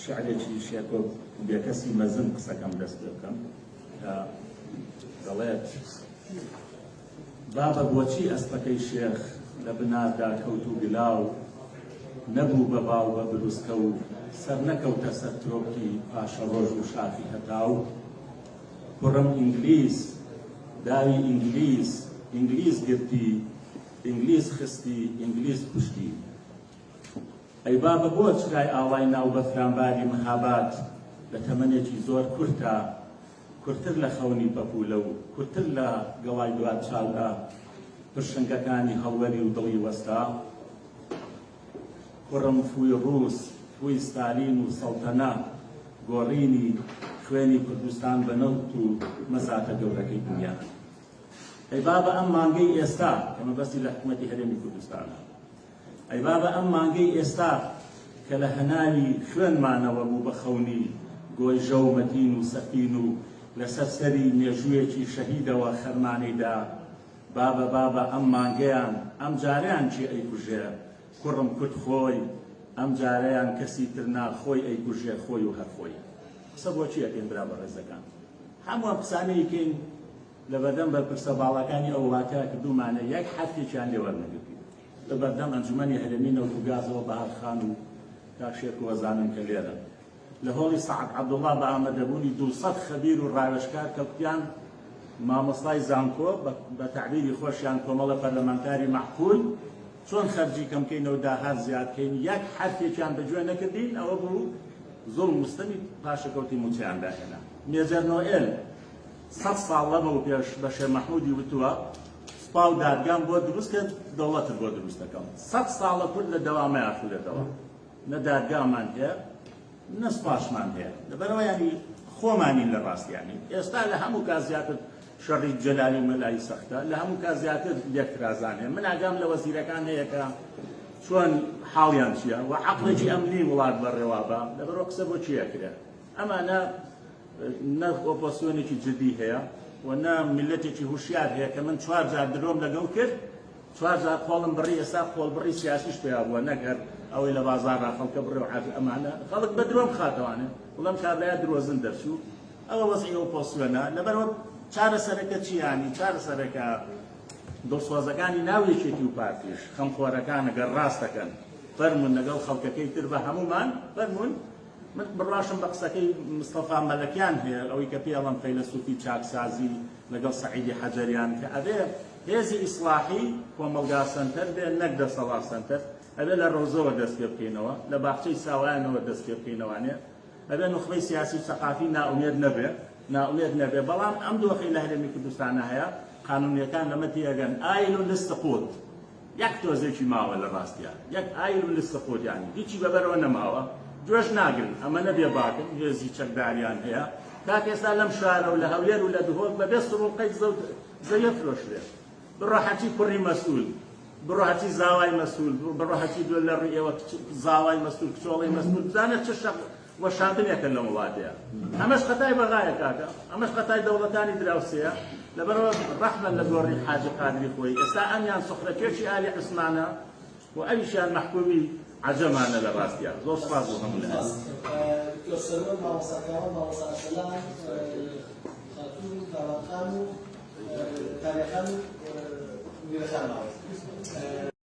شعرێکی شێکۆ بێکەسی مەزن قسەکەم دەست پێ بکەم کە دەڵێت بابە بۆچی ئەسپەکەی شێخ لە بناردا کەوت و گلاو نەبوو بە باو بە بروسکە و سەر نەکەوتە سەر ترۆکی پاشە ڕۆژ و شافی هەتاو کوڕم ئینگلیز داوی ئینگلیز گرتی ئینگلیز خستی ئینگلیز کوشتی ئەی بابە بۆ چرای ئاوای ناو بە فرامباری مەهاباد لە تەمەنێکی زۆر کورتە کورتتر لە خەونی بەپولە و کورتتر لە گەڵای دوات چاودا پرشنگەکانی هەڵوەری و دڵی وەستا کوڕم فوی ڕووس فوی ستالین و سەڵتەنە گۆڕینی خوێنی کوردستان بە نەوت و مەزاتە گەورەکەی دنیا ئەی بابە ئەم مانگەی ئێستا کە مەبەستی لە حکومەتی هەرێمی کوردستانە ئەی بابە ئەم مانگەی ئێستا کە لە هەناوی خوێنمانەوە بوو بە خەونی گۆی ژەو مەتین و سەفین و لەسەر سەری مێژوویەکی شەهیدەوە خەرمانەیدا بابە ئەم مانگەیان ئەم جارەیان چی ئەیکوژێ کوڕم کورد خۆی ئەم جارەیان کەسی تر ناخۆی ئەیکوژێ خۆی و هەرخۆی قسە بۆچی ئەکەین برا بە ڕێزەکان هەموو قسانەیەکەین لە بەردەم بەرپرسە باڵەکانی ئەو وڵاتە کردومانە یەک حرفێکیان لێ وەرنەگرتی لە بەردەم ئەنجومەنی هەرێمی نەوت و گازەوە بەهارخان و کاکشێک وەزانن کە لێرە لە هۆڵی سەعەد عەبدوڵڵا بە ئامادەبوونی 200 خەبیر و ڕاوێژکار کەوتیان مامۆستای زانکۆ بە تعبیری خۆشیان کۆمەڵە پەرلەمانتاری مەحکوول چۆن خەرجی کەمکەینەوە داهات زیادکەین یەک حرفێکیان بەگوێ نەکردین ئەوە بوو زوڵم مستەمی پاشەکەوتی موچیان داهێنا مێجەر نۆئێل 100 ساڵ لەمەوە پێش بە شێر مەحموودی وتووە سوپا و دادگام بۆ دروست کرد دەوڵەتت بۆ دروست دەکەم 100 ساڵە کورد لە دەوامەیە ئاخولێتەوە نە دادگامان هەیە نە سوپاشمان هەیە لەبەرەوە ینی خۆمانین لە ڕاستیانی ئێستا لە هەموو کات زیاتر شەڕی جەلالی مەلای سەختە لە هەموو کات زیاتر لێکرازان هەیە من ئاگام لە وەزیرەکان هەیە کە چۆن حاڵیان چییە و عەقڵێکی ئەمنی وڵات بەڕێوا بە لەبەرەوە قسە بۆ چی ئەکرێ ئەمانە نە ئۆپۆسیۆنێکی جدی هەیە و نە میلەتێکی هوشیار هەیە کە من 4 جار درۆم لەگەڵ کرد 4 جار قۆڵم بڕی ئێستا قۆڵبڕی سیاسیش پێیا بووە نەگەر ئەوەی لە بازاڕا خەڵکە بڕێ و ئەمانە خەڵک بە درۆم خاتەوانێ وڵام کابرایە درۆزن دەرچوو ئەوە وەزعی ئۆپۆسیۆنە لەبەرەوە چارەسەرەکە چیانی چارەسەرەکە دڵسۆزەکانی ناویەکێتی و پارتیش خەمخۆرەکان ئەگەر ڕاست دەکەن فەرمون لەگەڵ خەڵکەکەی تر بە هەمومان فەرمون من بڕاشم بە قسەکەی مستەفا مەلەکیان هەیە ئەوەی کە پێڵم فەیلسوفی چاکسازی لەگەڵ سەعیدی حەجەریان کە ئەبێ هێزی ئیسلاحی کۆمەلگا سەنتەر بێ نەک دەسەڵات سەنتەر ئەبێ لە ڕۆزەوە دەست پێ بکەینەوە لە باخچەی ساوایانەوە دەست پێ بکەینەوانێ ئەبێ نوخبەی سیاسی و سەقافی نائومێد نەبێ بەڵام ئەم دۆخەی لە هەرێمی کوردستانە هەیە قانونیەکان لەمە تێگەن ئایل و لستەقوت یەک تۆزێکی ماوە لە ڕاستیان یەک ئایل و لستەقوت یانی هیچی بەبەرەوە نەماوە گوێش ناگرن ئەمە نەبێ باکن هێزی چەکداریان هەیە کاک ئێستا لەم شارە و لە هەولێر و لە دهۆک بەبێ سڕوڵقەی زەویە فرۆشرێ بڕۆحەتی کوڕی مەسئول بڕۆحەتی زاوای مەسئول بڕۆحەتی دوێ لە ڕێەوە زاوای مەسئول کچۆڵی مەسئول بزانێت چ شەق وەشاندنێکە لەم وڵاتەیە ئەمەش خەتای بەغایە کاکە ئەمەش خەتای دەوڵەتانی دراوسەیە لەبەرەوە ڕەحمەن لە گۆڕی حاجی قادری خۆی ئێستا ئەمیان سوخرەکێکی ئالی عوسمانە و ئەویشیان مەحکومی عەجەمانە لە ڕاستیان زۆر سوپاس بۆ هەموو لە گەستەروە ماوەساکەوە ماوەساسەلام خاتوون کاڵاقان و تاریخان و میرەخان ماوە